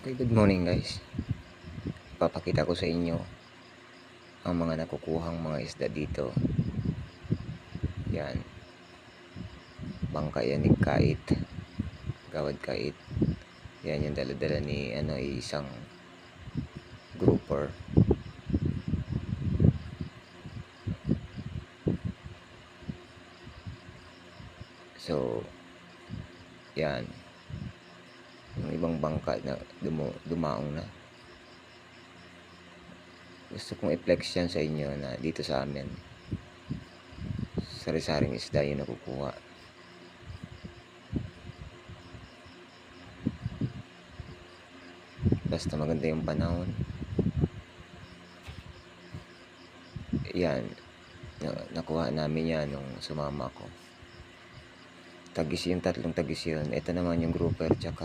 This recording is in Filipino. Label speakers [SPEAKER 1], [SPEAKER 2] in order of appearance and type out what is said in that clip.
[SPEAKER 1] Okay, good morning guys. Papakita ko sa inyo ang mga nakukuhang mga isda dito. Yan. Bangka yan ni Kait. Gawad Kait. Yan yung dala-dala ni isang grouper. So, yan. Yung ibang bangka na dumaong na. Gusto kong i-flex yan sa inyo na dito sa amin sari-saring isda yung nakukuha. Basta maganda yung panahon. Yan. Nakuha namin yan nung sumama ko. Tagis yung tatlong tagis yun. Ito naman yung grouper tsaka